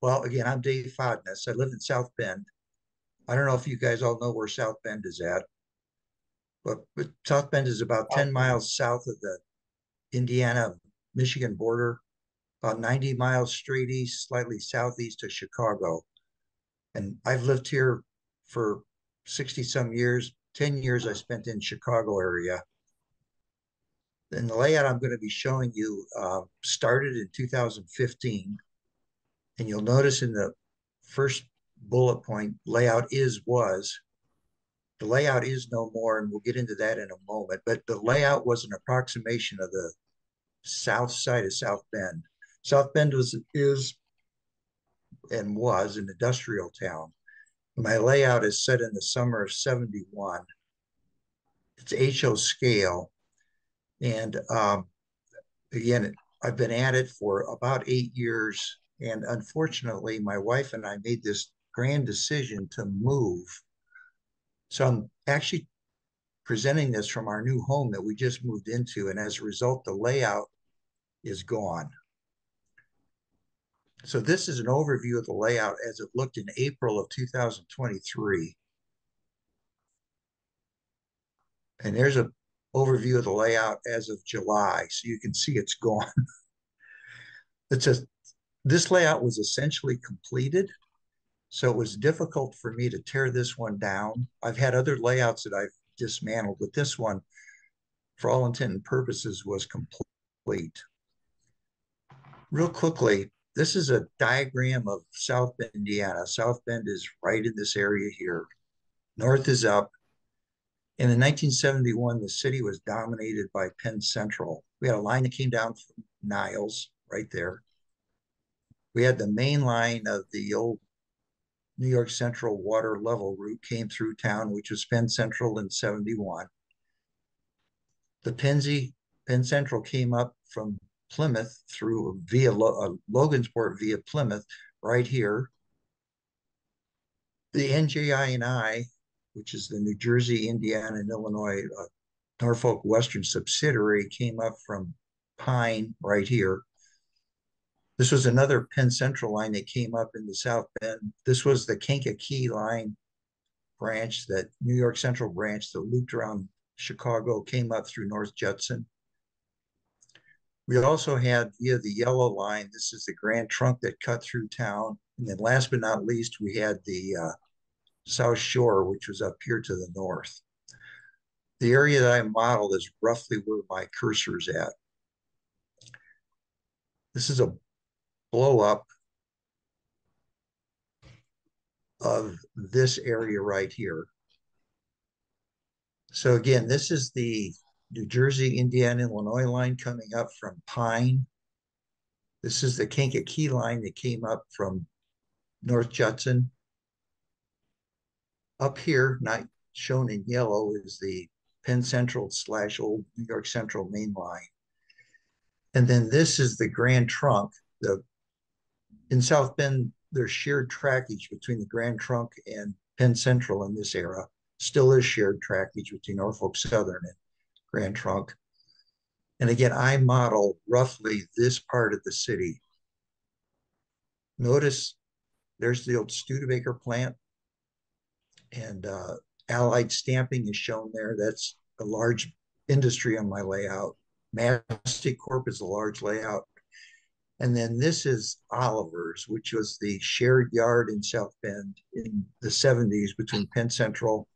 Well, again, I'm Dave Fodness. I live in South Bend. I don't know if you guys all know where South Bend is at, but South Bend is about 10 miles south of the Indiana-Michigan border, about 90 miles straight east, slightly southeast of Chicago. And I've lived here for 60 some years. 10 years I spent in Chicago area. And the layout I'm going to be showing you started in 2015. And you'll notice in the first bullet point, layout is was. The layout is no more, and we'll get into that in a moment. But the layout was an approximation of the south side of South Bend. South Bend is and was an industrial town. My layout is set in the summer of 71. It's HO scale. And again, I've been at it for about 8 years. And unfortunately, my wife and I made this grand decision to move. So I'm actually presenting this from our new home that we just moved into. And as a result, the layout is gone. So this is an overview of the layout as it looked in April of 2023. And there's an overview of the layout as of July. So you can see it's gone. It's a, this layout was essentially completed. So it was difficult for me to tear this one down. I've had other layouts that I've dismantled, but this one, for all intent and purposes, was complete. Real quickly, this is a diagram of South Bend, Indiana. South Bend is right in this area here. North is up. And in 1971, the city was dominated by Penn Central. We had a line that came down from Niles right there. We had the main line of the old New York Central water level route came through town, which was Penn Central in 71. The Penn Central came up from Plymouth through via Logansport via Plymouth right here. The NJI&I, which is the New Jersey, Indiana, and Illinois Norfolk Western subsidiary, came up from Pine right here. This was another Penn Central line that came up in the South Bend. This was the Kankakee line branch, that New York Central branch that looped around Chicago, came up through North Judson. We also had via the yellow line, this is the Grand Trunk that cut through town. And then last but not least, we had the South Shore, which was up here to the north. The area that I modeled is roughly where my cursor is at. This is a blow up of this area right here. So again, this is the New Jersey, Indiana, Illinois line coming up from Pine. This is the Kankakee line that came up from North Judson. Up here, not shown in yellow, is the Penn Central / Old New York Central main line. And then this is the Grand Trunk. In South Bend, there's shared trackage between the Grand Trunk and Penn Central in this era. Still is shared trackage between Norfolk Southern and Grand Trunk. And again, I model roughly this part of the city. Notice there's the old Studebaker plant, and Allied Stamping is shown there. That's a large industry on my layout. Mastic Corp is a large layout. And then this is Oliver's, which was the shared yard in South Bend in the 70s between Penn Central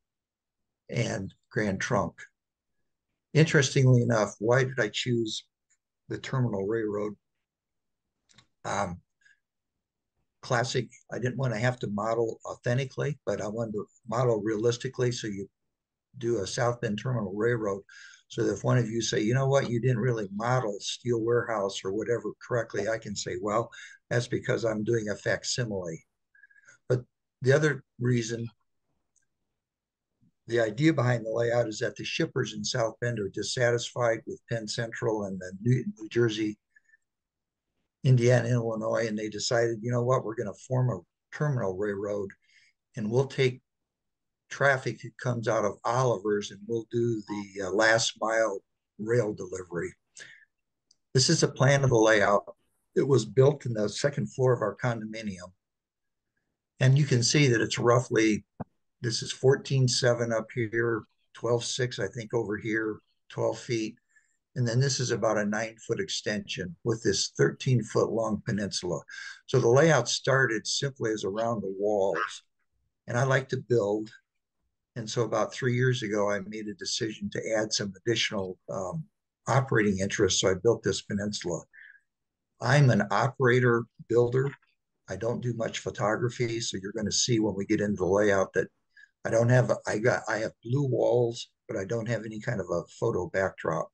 and Grand Trunk. Interestingly enough, why did I choose the Terminal Railroad? Classic, I didn't want to have to model authentically, but I wanted to model realistically. So you do a South Bend Terminal Railroad. So that if one of you say, you know what, you didn't really model Steel Warehouse or whatever correctly, I can say, well, that's because I'm doing a facsimile. But the other reason, the idea behind the layout is that the shippers in South Bend are dissatisfied with Penn Central and the New Jersey, Indiana, Illinois, and they decided, you know what, we're going to form a terminal railroad and we'll take traffic that comes out of Oliver's and we'll do the last mile rail delivery. This is a plan of the layout. It was built in the second floor of our condominium. And you can see that it's roughly, this is 14.7 up here, 12.6, I think, over here, 12 feet. And then this is about a 9-foot extension with this 13-foot long peninsula. So the layout started simply as around the walls. And I like to build. And so about 3 years ago, I made a decision to add some additional operating interests. So I built this peninsula. I'm an operator builder. I don't do much photography. So you're going to see when we get into the layout that I don't have, I have blue walls, but I don't have any kind of a photo backdrop.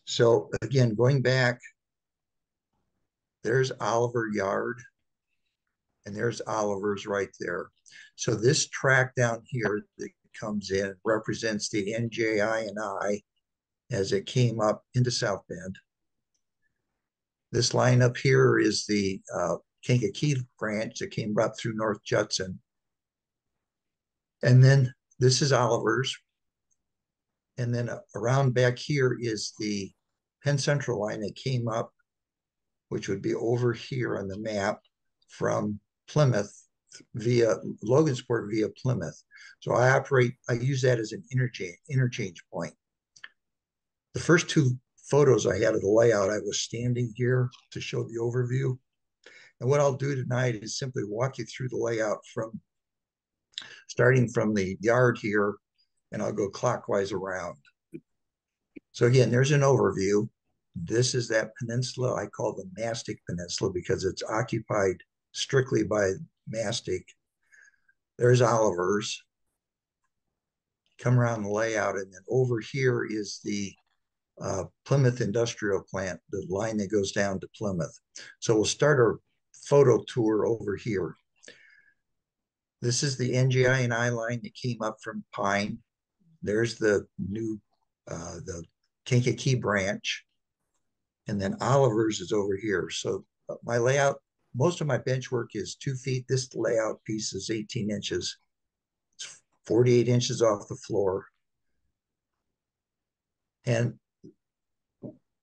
So again, going back, there's Oliver Yard and there's Oliver's right there. So this track down here that comes in represents the NJI and I as it came up into South Bend. This line up here is the Kankakee branch that came up through North Judson. And then this is Oliver's. And then around back here is the Penn Central line that came up, which would be over here on the map from Plymouth via Logansport via Plymouth. So I use that as an interchange point. The first two photos I had of the layout, I was standing here to show the overview. And what I'll do tonight is simply walk you through the layout from starting from the yard here, and I'll go clockwise around. So again, there's an overview. This is that peninsula I call the Mastic Peninsula because it's occupied strictly by mastic. There's Oliver's. Come around the layout, and then over here is the Plymouth Industrial Plant, the line that goes down to Plymouth. So we'll start our photo tour over here. This is the NJI and I line that came up from Pine. There's the new, the Kankakee branch. And then Oliver's is over here. So my layout, most of my bench work is 2 feet. This layout piece is 18 inches. It's 48 inches off the floor. And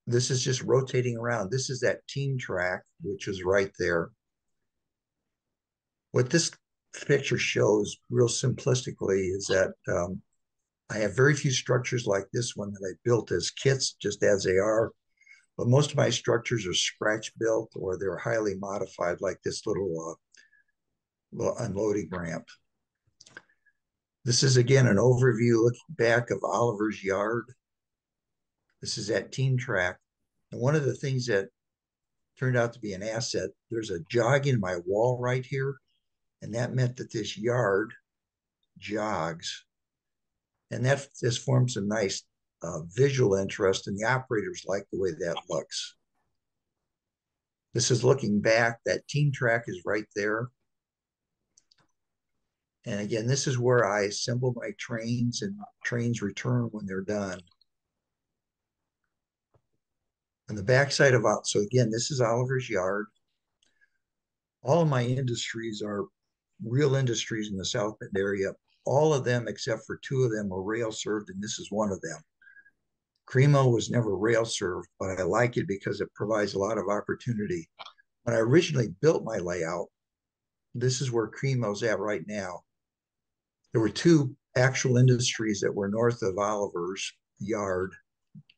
this is just rotating around. This is that team track, which is right there. What this picture shows real simplistically is that I have very few structures like this one that I built as kits, just as they are. But most of my structures are scratch built or they're highly modified, like this little unloading ramp. This is again an overview looking back of Oliver's Yard. This is that team track. And one of the things that turned out to be an asset, there's a jog in my wall right here. And that meant that this yard jogs. And that just forms a nice visual interest, and the operators like the way that looks. This is looking back. That team track is right there. And again, this is where I assemble my trains, and trains return when they're done. On the backside of, so again, this is Oliver's Yard. All of my industries are real industries in the South Bend area. All of them, except for 2 of them, were rail served, and this is one of them. Cremo was never rail served, but I like it because it provides a lot of opportunity. When I originally built my layout, this is where Cremo's at right now. There were 2 actual industries that were north of Oliver's Yard.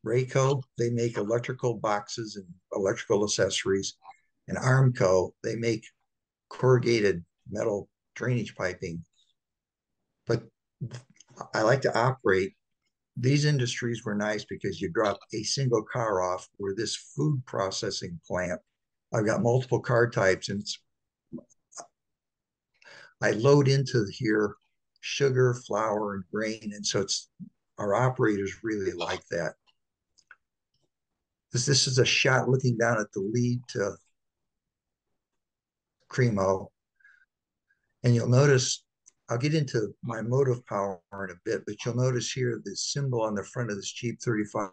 Rayco, they make electrical boxes and electrical accessories. And Armco, they make corrugated metal drainage piping. But I like to operate. These industries were nice because you drop a single car off, where this food processing plant, I've got multiple car types, and I load into here sugar, flour, and grain. And so our operators really like that. This is a shot looking down at the lead to Cremo. And you'll notice, I'll get into my motive power in a bit, but you'll notice here the symbol on the front of this Jeep 35.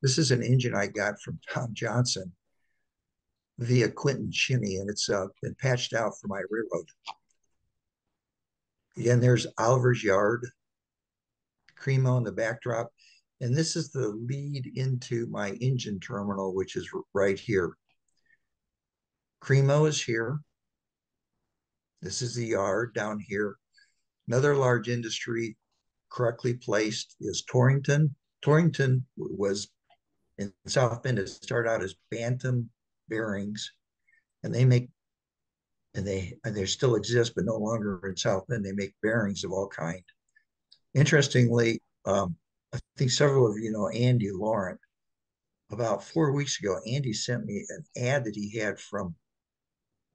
This is an engine I got from Tom Johnson via Quentin Schimmey, and it's been patched out for my railroad. Again, there's Oliver's Yard, Cremo in the backdrop. And this is the lead into my engine terminal, which is right here. Cremo is here. This is the yard down here. Another large industry correctly placed is Torrington. Torrington was in South Bend. It started out as Bantam Bearings, and they still exist, but no longer in South Bend. They make bearings of all kind. Interestingly, I think several of you know Andy Laurent. About 4 weeks ago, Andy sent me an ad that he had from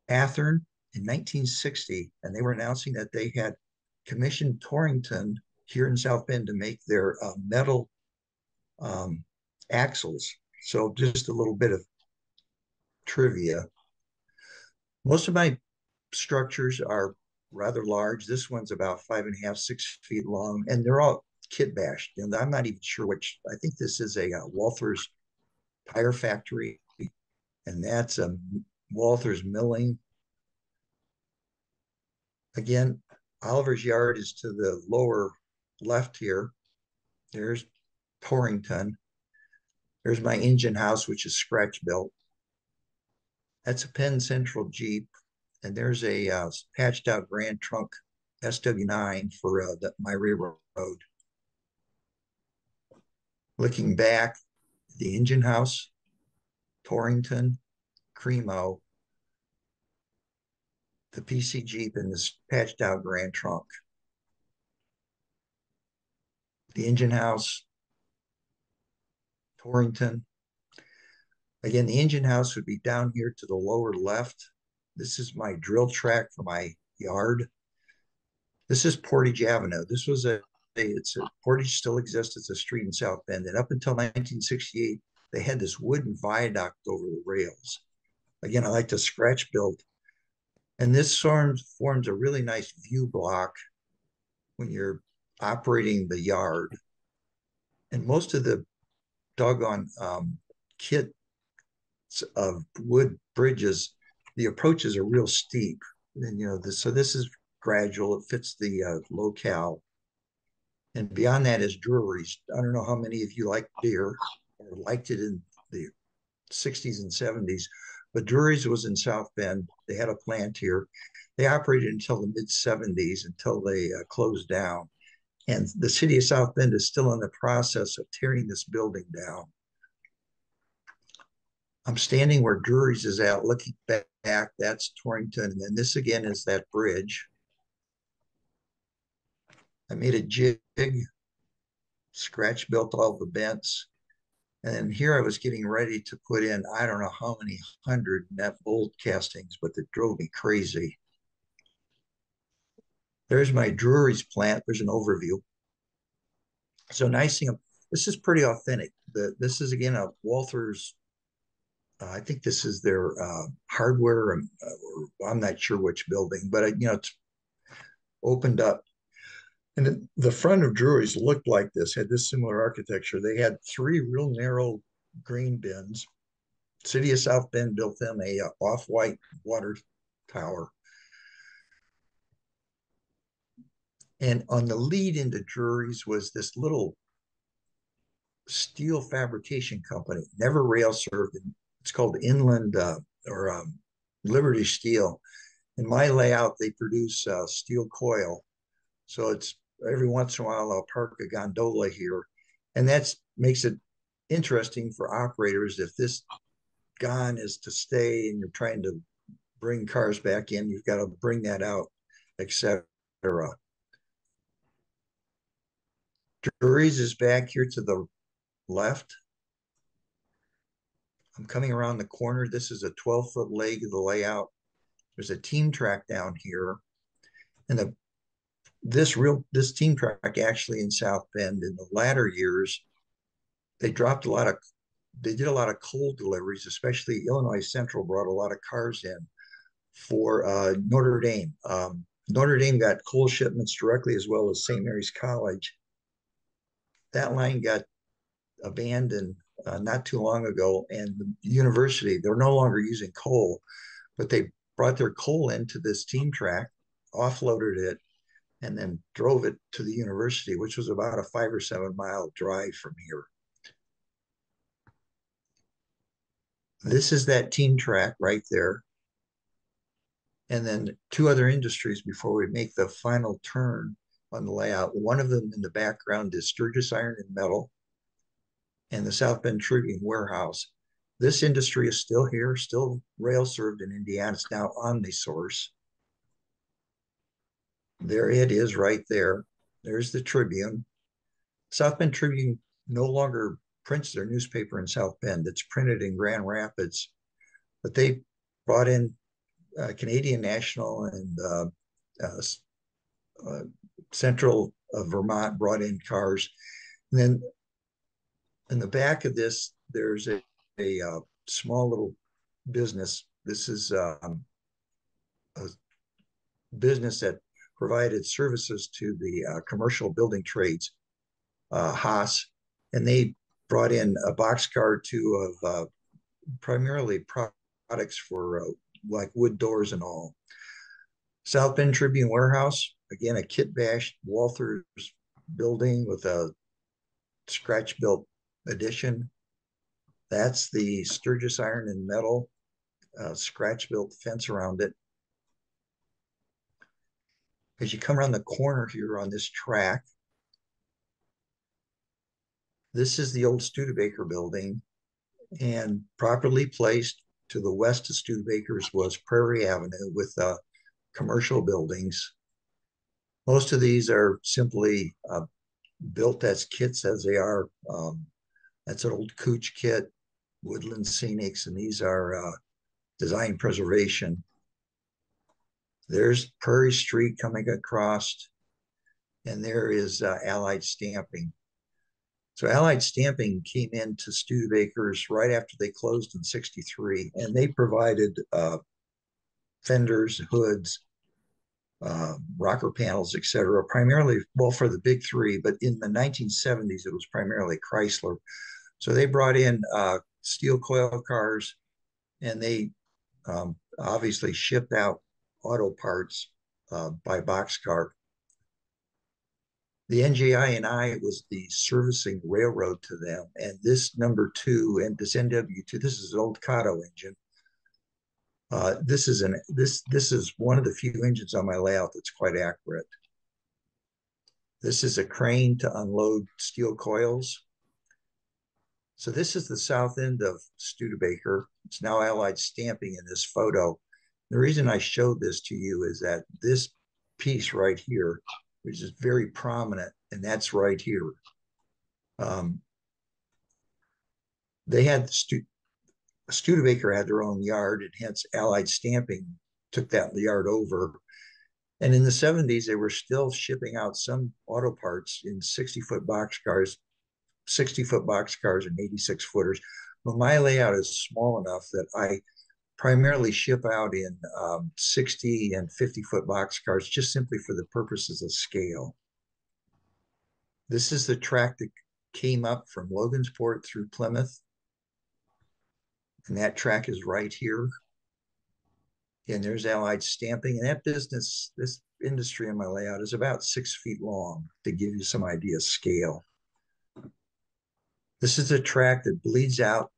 Athearn in 1960, and they were announcing that they had commissioned Torrington here in South Bend to make their metal um, axles. So just a little bit of trivia. Most of my structures are rather large. This one's about 5.5, 6 feet long, and they're all kit bashed. And I'm not even sure which. I think this is a Walthers tire factory, and that's a Walthers milling. Again, Oliver's Yard is to the lower left here. There's Torrington. There's my engine house, which is scratch built. That's a Penn Central Jeep. And there's a patched out Grand Trunk SW9 for my railroad. Looking back, the engine house, Torrington, Cremo, the PC Jeep, and this patched out Grand Trunk. The engine house, Torrington. Again, the engine house would be down here to the lower left. This is my drill track for my yard. This is Portage Avenue. This was Portage still exists. It's a street in South Bend. And up until 1968, they had this wooden viaduct over the rails. Again, I like to scratch build. And this forms a really nice view block when you're operating the yard. And most of the doggone kit of wood bridges, the approaches are real steep. And, so this is gradual. It fits the locale. And beyond that is Drury's. I don't know how many of you like beer or liked it in the 60s and 70s, but Drury's was in South Bend. They had a plant here. They operated until the mid 70s until they closed down. And the city of South Bend is still in the process of tearing this building down. I'm standing where Drury's is at, looking back. That's Torrington. And then this again is that bridge. I made a jig, scratch built all the bents. And here I was getting ready to put in, I don't know how many hundred net bolt castings, but it drove me crazy. There's my Drury's plant. There's an overview. So Nicing, this is pretty authentic. This is, again, a Walthers. I think this is their hardware. I'm not sure which building, but it's opened up. And the front of Drury's looked like this, had this similar architecture. They had 3 real narrow grain bins. City of South Bend built them a off-white water tower. And on the lead into Drury's was this little steel fabrication company, never rail served. It's called Inland or Liberty Steel. In my layout, they produce steel coil. So it's every once in a while I'll park a gondola here. And that makes it interesting for operators. If this gon is to stay and you're trying to bring cars back in, you've got to bring that out, etc. Drury's is back here to the left. I'm coming around the corner. This is a 12-foot leg of the layout. There's a team track down here. And this team track actually in South Bend in the latter years, they did a lot of coal deliveries, especially Illinois Central brought a lot of cars in for Notre Dame. Notre Dame got coal shipments directly as well as St. Mary's College. That line got abandoned not too long ago, and the university, they're no longer using coal, but they brought their coal into this team track, offloaded it, and then drove it to the university, which was about a 5 or 7 mile drive from here. This is that team track right there. And then two other industries before we make the final turn on the layout. One of them in the background is Sturgis Iron and Metal and the South Bend Tribune Warehouse. This industry is still here, still rail served in Indiana. It's now OmniSource. There it is right there. There's the Tribune. South Bend Tribune no longer prints their newspaper in South Bend. It's printed in Grand Rapids, but they brought in Canadian National and Central Vermont brought in cars. And then in the back of this, there's a small little business. This is a business that provided services to the commercial building trades, Haas, and they brought in a boxcar or two of primarily products for like wood doors and all. South Bend Tribune Warehouse, again, a kit bash Walthers building with a scratch built addition. That's the Sturgis Iron and Metal scratch built fence around it. As you come around the corner here on this track, this is the old Studebaker building, and properly placed to the west of Studebaker's was Prairie Avenue with commercial buildings. Most of these are simply built as kits as they are. That's an old Cooch kit, Woodland Scenics, and these are design preservation. There's Prairie Street coming across, and there is Allied Stamping. So Allied Stamping came into Studebaker's right after they closed in '63, and they provided fenders, hoods, rocker panels, etc. Primarily, well, for the big three, but in the 1970s, it was primarily Chrysler. So they brought in steel coil cars, and they obviously shipped out auto parts by boxcar. The NJI&I was the servicing railroad to them, and this number 2 and this NW2, this is an old Kato engine. This is one of the few engines on my layout that's quite accurate. This is a crane to unload steel coils. So this is the south end of Studebaker. It's now Allied Stamping in this photo. The reason I showed this to you is that this piece right here, which is very prominent, and that's right here. They had Studebaker had their own yard, and hence Allied Stamping took that yard over. And in the 70s, they were still shipping out some auto parts in 60-foot boxcars, 60-foot boxcars and 86-footers. But my layout is small enough that I primarily ship out in 60 and 50-foot boxcars just simply for the purposes of scale. This is the track that came up from Logansport through Plymouth. And that track is right here. And there's Allied Stamping. And that business, this industry in my layout is about 6 feet long to give you some idea of scale. This is a track that bleeds out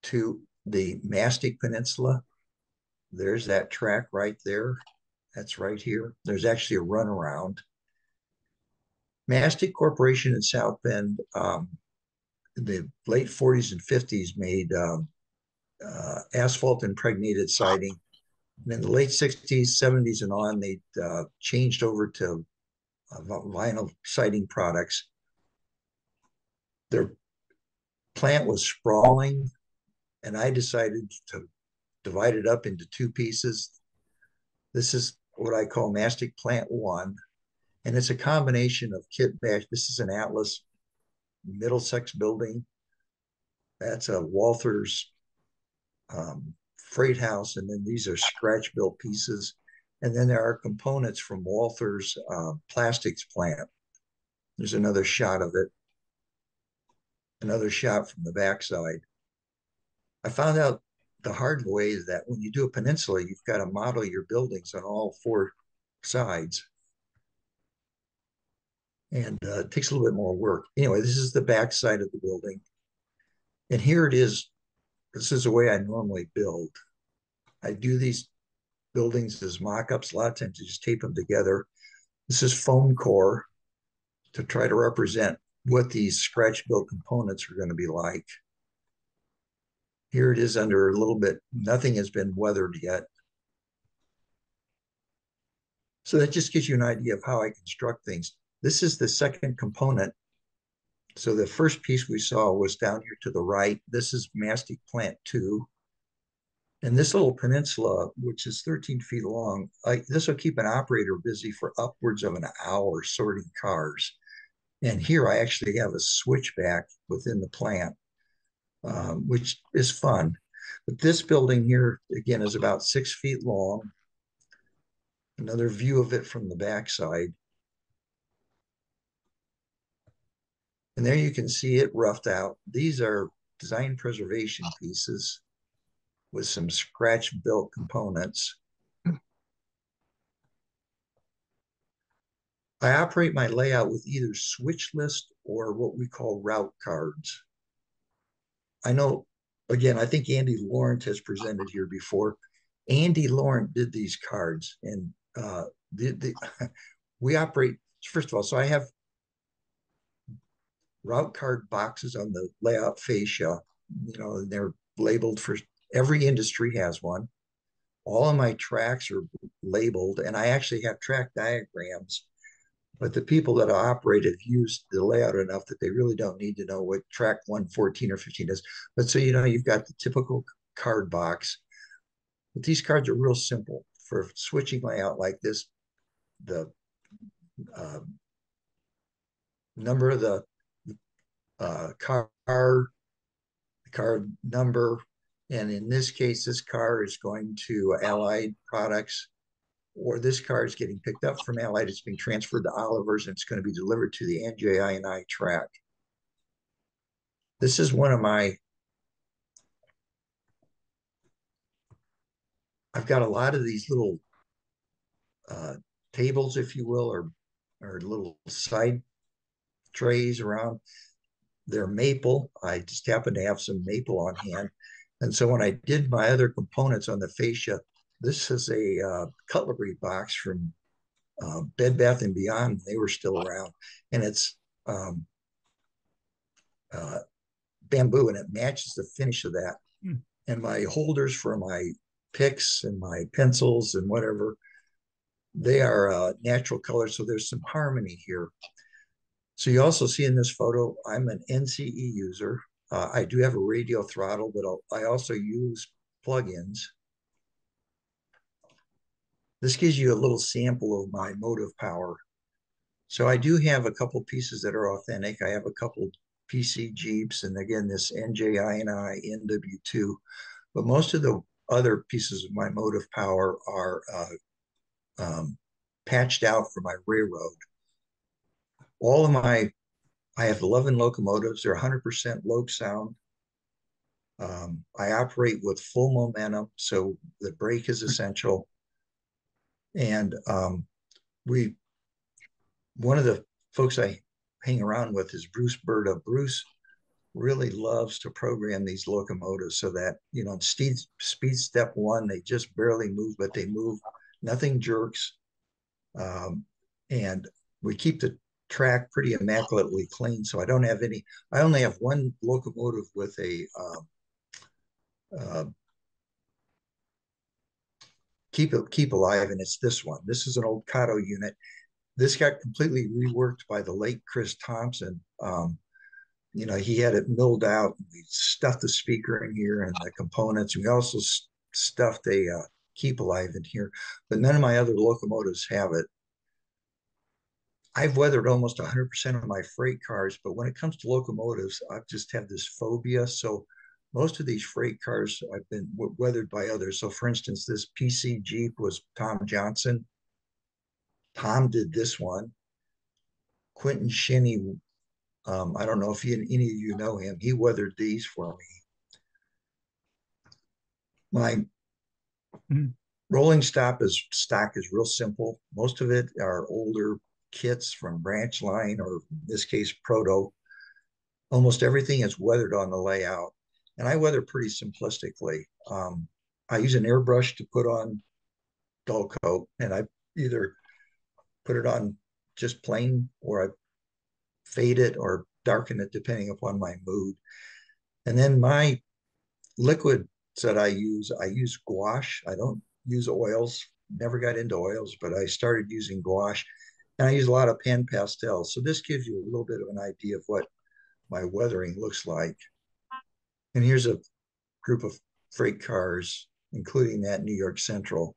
to the Mastic Peninsula. There's that track right there. That's right here. There's actually a runaround. Mastic Corporation in South Bend, in the late 40s and 50s, made asphalt impregnated siding. And in the late 60s, 70s, and on, they changed over to vinyl siding products. Their plant was sprawling, and I decided to divide it up into 2 pieces. This is what I call Mastic Plant 1, and it's a combination of kit bash. This is an Atlas Middlesex building. That's a Walthers freight house, and then these are scratch built pieces. And then there are components from Walthers plastics plant. There's another shot of it, another shot from the backside. I found out the hard way is that when you do a peninsula, you've got to model your buildings on all 4 sides. and it takes a little bit more work. Anyway, this is the back side of the building. And here it is. This is the way I normally build. I do these buildings as mock-ups. A lot of times I just tape them together. This is foam core to try to represent what these scratch built components are going to be like. Here it is under a little bit, nothing has been weathered yet. So that just gives you an idea of how I construct things. This is the second component. So the first piece we saw was down here to the right. This is mastic plant 2. And this little peninsula, which is 13 feet long, this will keep an operator busy for upwards of an hour sorting cars. And here I actually have a switchback within the plant, which is fun. But this building here, again, is about 6 feet long. Another view of it from the backside. And there you can see it roughed out. These are design preservation pieces with some scratch built components. I operate my layout with either switch list or what we call route cards. I know, again, I think Andy Laurent has presented here before. Andy Laurent did these cards, and we operate, first of all, so I have route card boxes on the layout fascia, they're labeled for, every industry has one. All of my tracks are labeled, and I actually have track diagrams, but the people that operate have used the layout enough that they really don't need to know what track 114 or 15 is. But so, you've got the typical card box, but these cards are real simple for switching layout like this. The number of the card number, and in this case, this car is going to Allied Products, or this car is getting picked up from Allied, it's being transferred to Oliver's, and it's going to be delivered to the NJI&I track. This is one of my, I've got a lot of these little tables, if you will, or little side trays around. They're maple. I just happen to have some maple on hand. And so when I did my other components on the fascia, this is a cutlery box from Bed Bath & Beyond. They were still around. And it's bamboo, and it matches the finish of that. Mm. And my holders for my picks and my pencils and whatever, they are natural colors. So there's some harmony here. So you also see in this photo, I'm an NCE user. I do have a radio throttle, but I also use plugins. This gives you a little sample of my motive power. So I do have a couple pieces that are authentic. I have a couple PC Jeeps, and again, this NJI&I NW2. But most of the other pieces of my motive power are patched out for my railroad. All of my, I have 11 locomotives. They're 100% Loc sound. I operate with full momentum, so the brake is essential. And one of the folks I hang around with is Bruce Berta. Bruce really loves to program these locomotives so that, in speed step 1, they just barely move, but they move, nothing jerks. And we keep the track pretty immaculately clean. So I don't have any, I only have one locomotive with a keep alive, and it's this one. This is an old Kato unit. This got completely reworked by the late Chris Thompson. He had it milled out. We stuffed the speaker in here and the components. We also stuffed a keep alive in here, but none of my other locomotives have it. I've weathered almost 100% of my freight cars, but when it comes to locomotives, I've just had this phobia. So most of these freight cars I've been weathered by others. So for instance, this PC Jeep was Tom Johnson. Tom did this one. Quentin Shinny, I don't know if any of you know him. He weathered these for me. My rolling stock is real simple. Most of it are older kits from Branch Line, or in this case, Proto. Almost everything is weathered on the layout. And I weather pretty simplistically. I use an airbrush to put on dull coat, and I either put it on just plain, or I fade it or darken it depending upon my mood. And then my liquids that I use gouache. I don't use oils, never got into oils, but I started using gouache, and I use a lot of pan pastels. So this gives you a little bit of an idea of what my weathering looks like. And here's a group of freight cars, including that New York Central.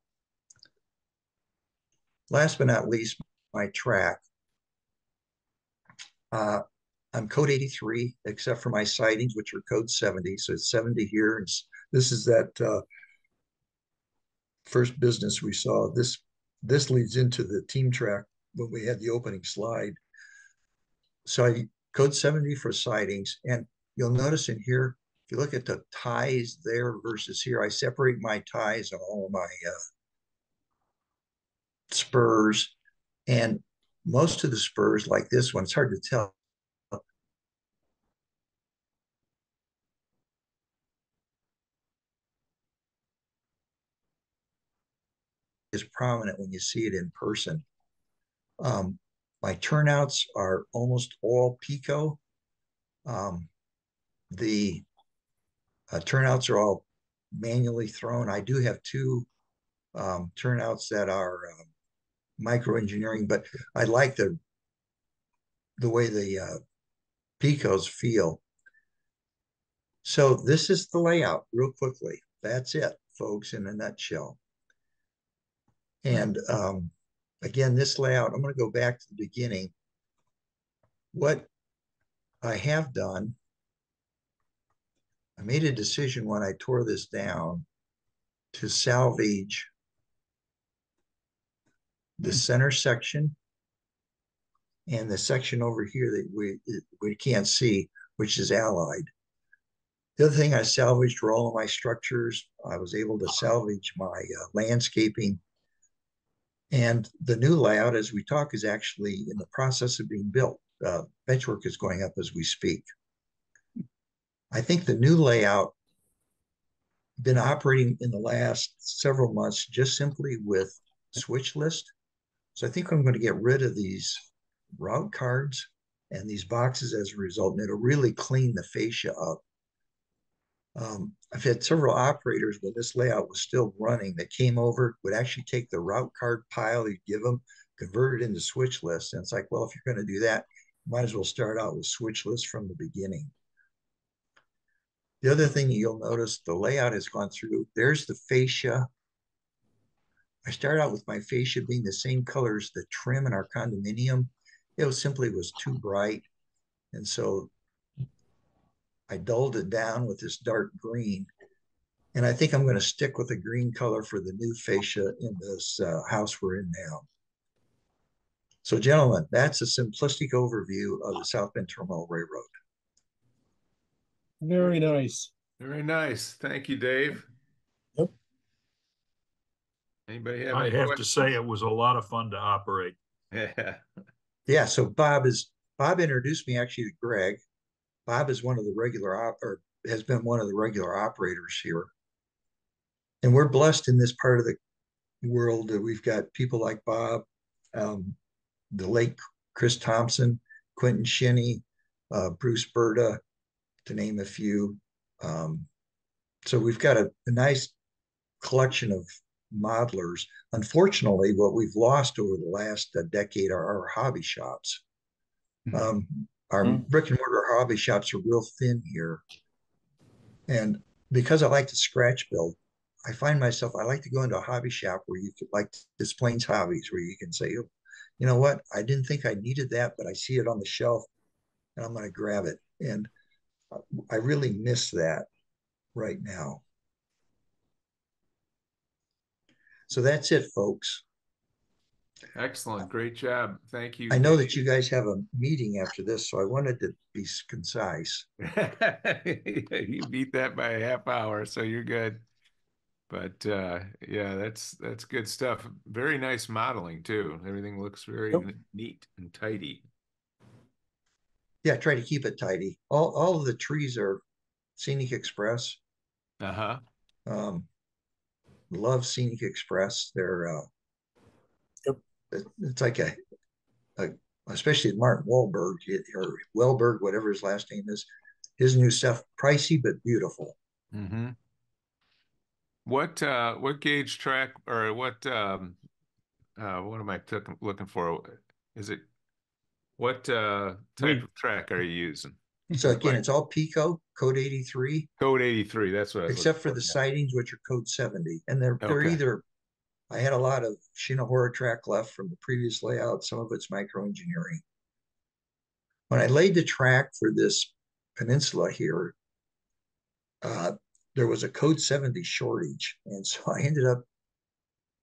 Last but not least, my track. I'm code 83, except for my sidings, which are code 70. So it's 70 here. And this is that first business we saw. This leads into the team track when we had the opening slide. So I code 70 for sidings. And you'll notice in here, if you look at the ties there versus here, I separate my ties on all of my spurs. And most of the spurs, like this one, it's hard to tell, is prominent when you see it in person. My turnouts are almost all Pico. The turnouts are all manually thrown. I do have two turnouts that are micro engineering, but I like the way the Picos feel. So this is the layout real quickly. That's it, folks, in a nutshell. And again, this layout, I'm going to go back to the beginning. What I have done, I made a decision when I tore this down to salvage the center section and the section over here that we can't see, which is allied. The other thing I salvaged were all of my structures. I was able to salvage my landscaping. And the new layout, as we talk, is actually in the process of being built. Benchwork is going up as we speak. I think the new layout been operating in the last several months just simply with switch list. So I think I'm going to get rid of these route cards and these boxes as a result, and it'll really clean the fascia up. I've had several operators when this layout was still running that came over, would actually take the route card pile you'd give them, convert it into switch lists. And it's like, well, if you're going to do that, you might as well start out with switch lists from the beginning. The other thing you'll notice, the layout has gone through. There's the fascia. I started out with my fascia being the same color as the trim in our condominium. It was too bright. And so I dulled it down with this dark green. And I think I'm going to stick with the green color for the new fascia in this house we're in now. So gentlemen, that's a simplistic overview of the South Bend Terminal Railroad. Very nice. Very nice. Thank you, Dave. Yep. Anybody have I any have questions? to say it was a lot of fun to operate. Yeah. Yeah, so Bob introduced me actually to Greg. Bob is one of the regular has been one of the regular operators here. And we're blessed in this part of the world that we've got people like Bob, the late Chris Thompson, Quentin Shinny, Bruce Berta, to name a few. So we've got a nice collection of modelers. Unfortunately, what we've lost over the last decade are our hobby shops. Our brick and mortar hobby shops are real thin here. And because I like to scratch build, I find myself, I like to go into a hobby shop where you could, like Des Plaines Hobbies, where you can say, you know what, I didn't think I needed that, but I see it on the shelf and I'm going to grab it. And I really miss that right now. So that's it, folks. Excellent. Great job. Thank you. I know that you guys have a meeting after this, so I wanted to be concise. You beat that by a half hour, so you're good. But yeah, that's good stuff. Very nice modeling too. Everything looks very Yep. neat and tidy. Yeah, try to keep it tidy. All of the trees are Scenic Express. Uh-huh. Um, love Scenic Express. They're Yep. it's like a especially Martin Wahlberg or Wahlberg, whatever his last name is. His new stuff, pricey but beautiful. Mm-hmm. What gauge track or what am I looking for? Is it what type of track are you using? So again, it's all Pico, code 83, Code 83, that's what I was except looking for for. the Yeah. sidings, which are code 70. And they're Okay. either I had a lot of Shinohara track left from the previous layout, some of it's micro engineering. When I laid the track for this peninsula here, there was a code 70 shortage. And so I ended up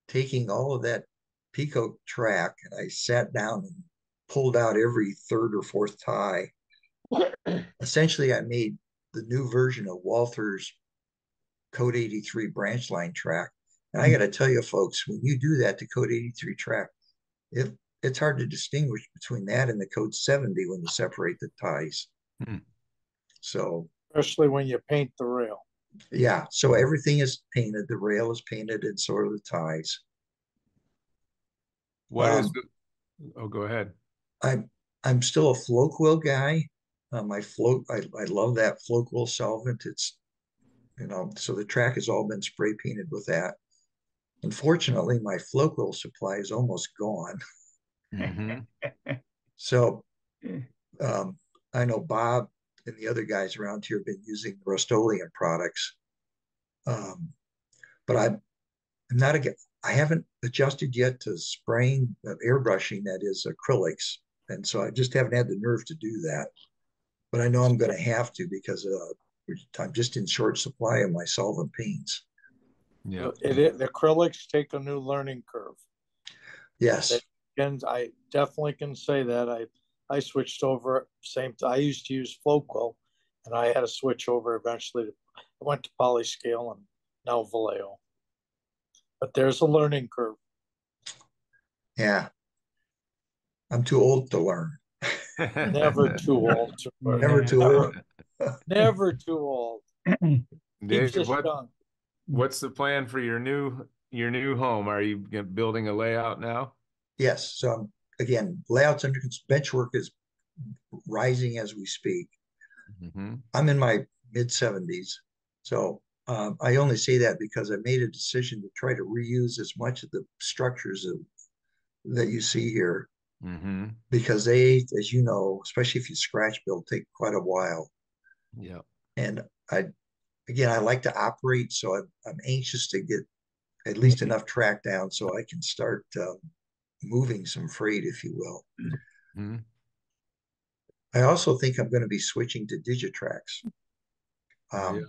taking all of that Pico track and I sat down and pulled out every third or fourth tie. Essentially, I made the new version of Walther's code 83 branch line track. And I got to tell you, folks, when you do that to code 83 track, it's hard to distinguish between that and the code 70 when you separate the ties. Hmm. So, Especially when you paint the rail. yeah, so everything is painted. The rail is painted and so are the ties. What is the, oh, go ahead. I'm still a float wheel guy. I love that float wheel solvent. It's, so the track has all been spray painted with that. Unfortunately, my float wheel supply is almost gone. Mm-hmm. So I know Bob and the other guys around here have been using Rust-Oleum products. But I'm not I haven't adjusted yet to spraying, airbrushing, that is acrylics. And so I just haven't had the nerve to do that. But I know I'm going to have to because I'm just in short supply of my solvent paints. Yeah. The acrylics take a new learning curve. Yes. And I definitely can say that. I switched over. I used to use Floquil, and I had to switch over eventually. I went to Polyscale and now Vallejo. But there's a learning curve. Yeah. I'm too old to learn. Never too old to learn. Never too old. Never too old. Dave, Keeps us young. what's the plan for your new home? Are you building a layout now? Yes. So again, layouts under bench work is rising as we speak. Mm-hmm. I'm in my mid 70s. So I only say that because I made a decision to try to reuse as much of the structures that you see here. Mm-hmm. Because they, as you know, especially if you scratch build, take quite a while. Yeah. And I like to operate, so I'm anxious to get at least enough track down so I can start moving some freight, if you will. Mm-hmm. I also think I'm going to be switching to Digitrax. Yeah.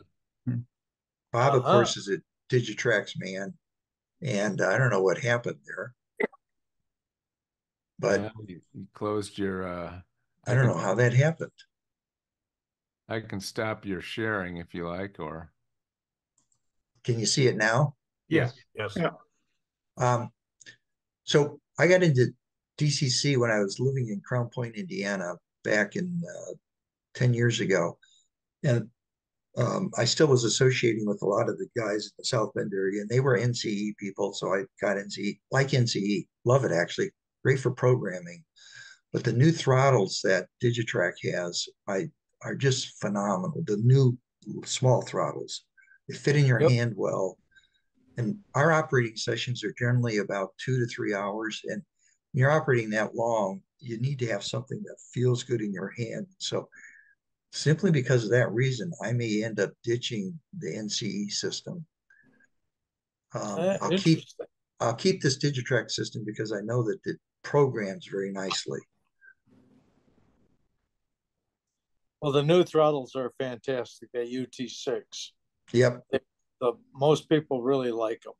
Bob, of course, is a Digitrax man, and I don't know what happened there, but yeah, you closed your. I don't know how that happened. I can stop your sharing if you like, or. Can you see it now? Yes. Yes. So I got into DCC when I was living in Crown Point, Indiana, back in 10 years ago. And I still was associating with a lot of the guys in the South Bend area, and they were NCE people. So I got NCE, like NCE, love it actually, great for programming. But the new throttles that Digitrax has are just phenomenal. The new small throttles, they fit in your hand well. And our operating sessions are generally about 2 to 3 hours. And when you're operating that long, you need to have something that feels good in your hand. So simply because of that reason, I may end up ditching the NCE system. I'll keep this Digitrax system because I know that it programs very nicely. Well, the new throttles are fantastic. At UT6. Yep. Most people really like them.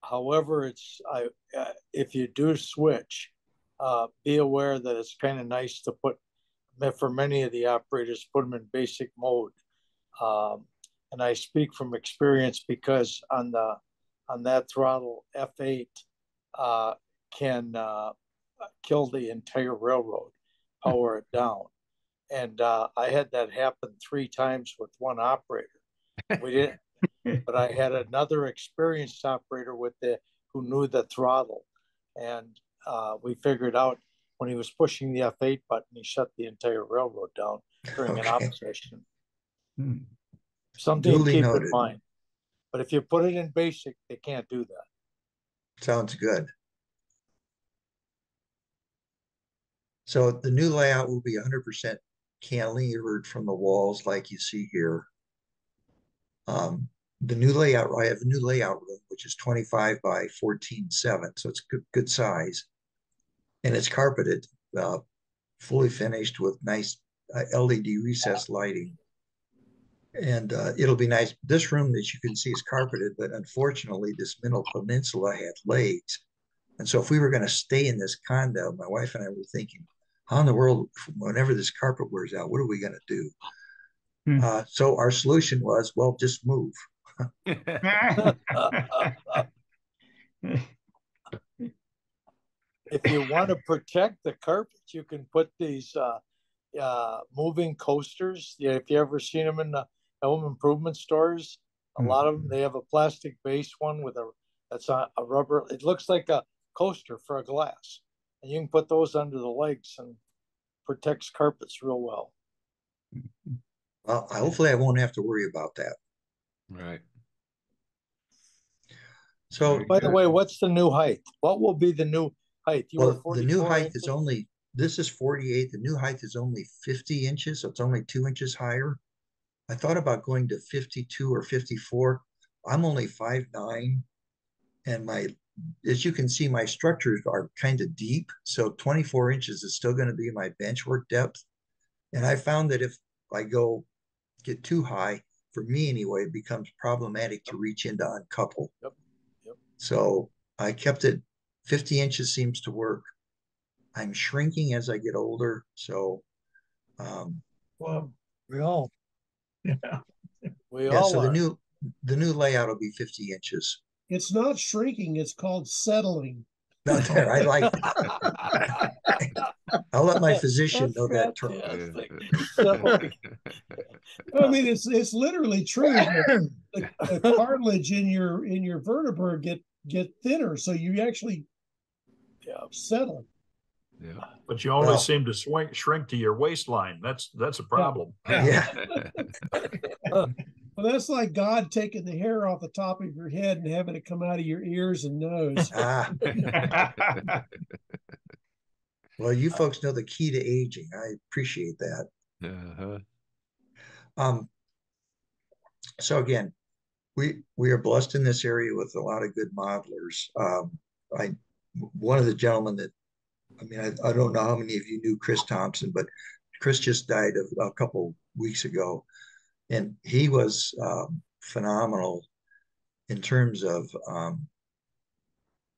However, if you do switch, be aware that it's kind of nice to put, for many of the operators, put them in basic mode. And I speak from experience because on that throttle, F8 can kill the entire railroad, power it down. And I had that happen 3 times with one operator. We didn't, but I had another experienced operator who knew the throttle, and we figured out when he was pushing the F8 button, he shut the entire railroad down during an opposition. Something Duly to keep noted. in mind. But if you put it in basic, they can't do that. Sounds good. So the new layout will be 100% cantilevered from the walls like you see here. The new layout, I have a new layout room, which is 25 by 14.7, so it's good size. And it's carpeted, fully finished with nice LED recessed lighting. And it'll be nice. This room that you can see is carpeted, but unfortunately, this middle peninsula had legs. And so if we were going to stay in this condo, my wife and I were thinking, how in the world, whenever this carpet wears out, what are we going to do? So our solution was, well, just move. If you want to protect the carpet, you can put these moving coasters. Yeah, if you ever seen them in the home improvement stores, a lot of them, they have a plastic base one that's a rubber. It looks like a coaster for a glass, and you can put those under the legs and protects carpets real well. Well, hopefully I won't have to worry about that. Right. So, by the way, what's the new height? What will be the new height? The new height is only, this is 48. The new height is only 50 inches. So it's only 2 inches higher. I thought about going to 52 or 54. I'm only 5'9", and as you can see, my structures are kind of deep. So 24 inches is still going to be my bench work depth. And I found that if I get too high, for me anyway, it becomes problematic to reach into uncouple. Yep. So I kept it 50 inches seems to work. I'm shrinking as I get older. So, Well, we all yeah, so are. the new layout will be 50 inches. it's not shrinking, it's called settling. Not there. I like that. I'll let my physician know that term. I mean, it's literally true. The cartilage in your vertebra get thinner, so you actually settle. Yeah. But you always seem to shrink to your waistline. That's a problem. Yeah. Well, that's like God taking the hair off the top of your head and having it come out of your ears and nose. Well, you folks know the key to aging. I appreciate that. So again, we are blessed in this area with a lot of good modelers. One of the gentlemen that, I mean, I don't know how many of you knew Chris Thompson, but Chris just died a couple weeks ago, and he was phenomenal in terms of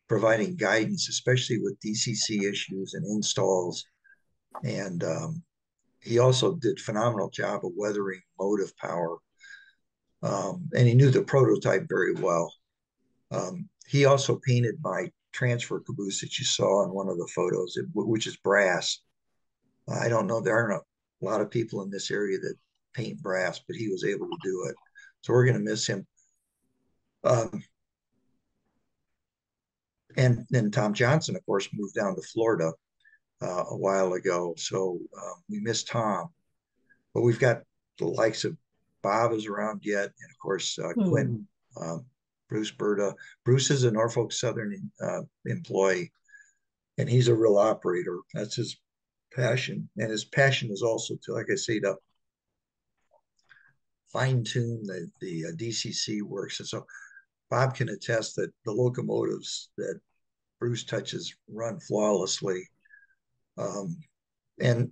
providing guidance, especially with DCC issues and installs. And he also did a phenomenal job of weathering motive power. And he knew the prototype very well. He also painted my transfer caboose that you saw in one of the photos, which is brass. I don't know, there aren't a lot of people in this area that paint brass, but he was able to do it. So we're going to miss him. And then Tom Johnson, of course, moved down to Florida a while ago. So we miss Tom. But we've got the likes of Bob is around yet. And of course, Quinn, Bruce Berta. Bruce is a Norfolk Southern employee, and he's a real operator. That's his passion. And his passion is also to, like I say, to fine tune the DCC works. And so Bob can attest that the locomotives that Bruce touches run flawlessly. And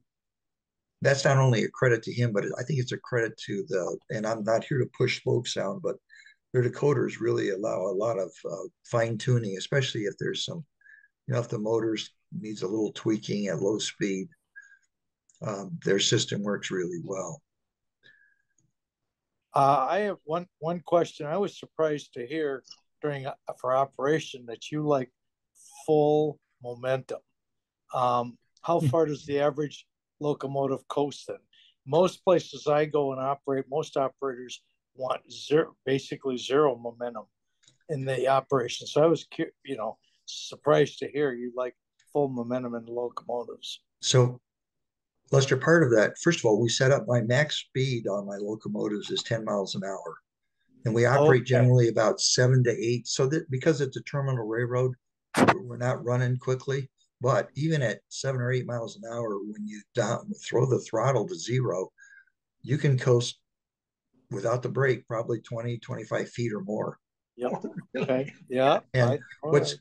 that's not only a credit to him, but I think it's a credit to and I'm not here to push spoke sound, but their decoders really allow a lot of fine tuning, especially if there's some, if the motors needs a little tweaking at low speed, their system works really well. I have one question. I was surprised to hear for operation that you like full momentum. How far does the average locomotive coast then? Most places I go and operate, most operators want basically zero momentum in the operation. So I was, surprised to hear you like full momentum in the locomotives. So, Lester, part of that, first of all, we set up my max speed on my locomotives is 10 miles an hour. And we operate generally about 7 to 8. So that because it's a terminal railroad, we're not running quickly. But even at 7 or 8 miles an hour, when you throw the throttle to zero, you can coast without the brake probably 20, 25 feet or more. Yep. Okay. Yeah. And what's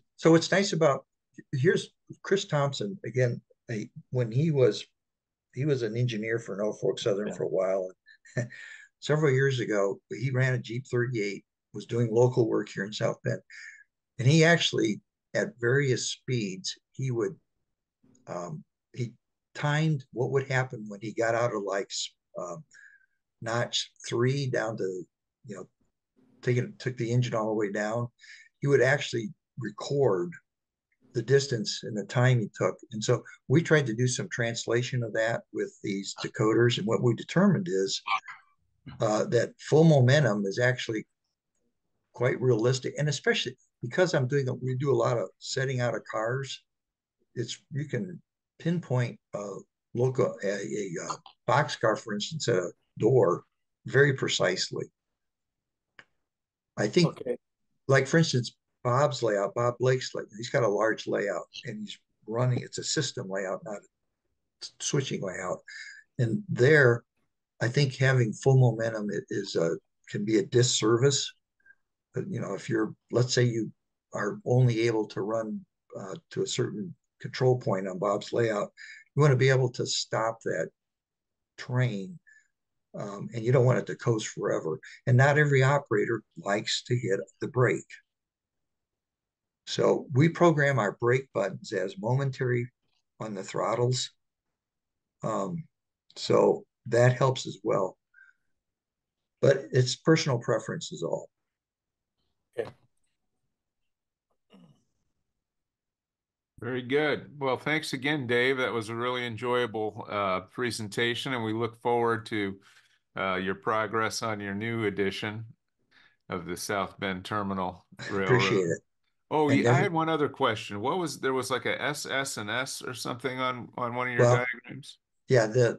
nice about, here's Chris Thompson again. When he was an engineer for Norfolk Southern for a while. Several years ago, he ran a Jeep 38, was doing local work here in South Bend, and he actually, at various speeds, he timed what would happen when he got out of like notch 3 down to, took the engine all the way down. He would actually record the distance and the time he took. And so we tried to do some translation of that with these decoders. And what we determined is that full momentum is actually quite realistic. And especially because we do a lot of setting out of cars, you can pinpoint a boxcar, for instance, at a door very precisely. I think, like, for instance, Bob's layout, Bob Blake's layout, he's got a large layout and he's running, it's a system layout, not a switching layout. And there, I think having full momentum can be a disservice. But, if let's say you are only able to run to a certain control point on Bob's layout, you want to be able to stop that train. And you don't want it to coast forever. And not every operator likes to hit the brake. So we program our brake buttons as momentary on the throttles. So that helps as well. But it's personal preference is all. Okay. Very good. Well, thanks again, Dave. That was a really enjoyable presentation, and we look forward to your progress on your new edition of the South Bend Terminal Railroad. Appreciate it. Oh, I had one other question. There was like a SS and S or something on one of your diagrams? Yeah,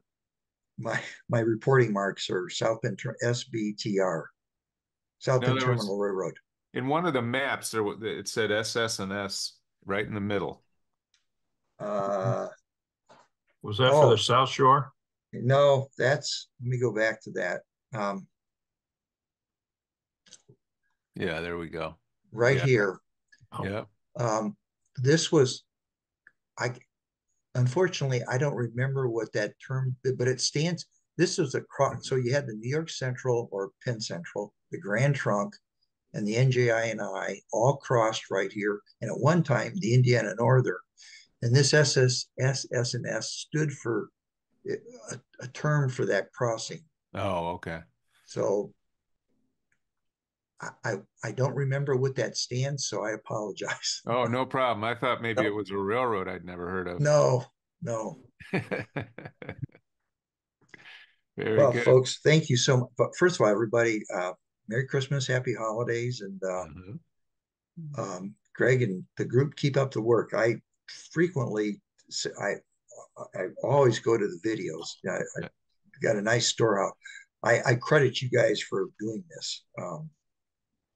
my reporting marks are South Bend SBTR, South Bend Terminal Railroad. In one of the maps, it said SS and S right in the middle. Was that for the South Shore? No, let me go back to that. Yeah, there we go. Right here. Yeah. This was, unfortunately, I don't remember what that term, but it stands. This was so you had the New York Central or Penn Central, the Grand Trunk, and the NJI&I all crossed right here. And at one time, the Indiana Northern. And this SS&S stood for a term for that crossing. Oh, okay. So I don't remember what that stands, so I apologize. Oh, no problem. I thought maybe it was a railroad I'd never heard of. No. Very well, good. Folks, thank you so much. But first of all, everybody, Merry Christmas, Happy Holidays, and Greg and the group, keep up the work. I always go to the videos. I got a nice store out. I credit you guys for doing this.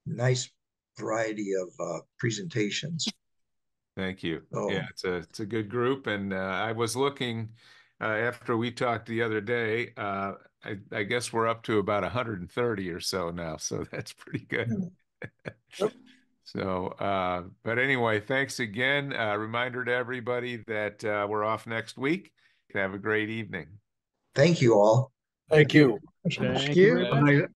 Nice variety of presentations. Thank you. Yeah, it's a good group, and I was looking after we talked the other day. I guess we're up to about 130 or so now, so that's pretty good. So, but anyway, thanks again. Reminder to everybody that we're off next week. Have a great evening. Thank you all. Thank you. Thank you.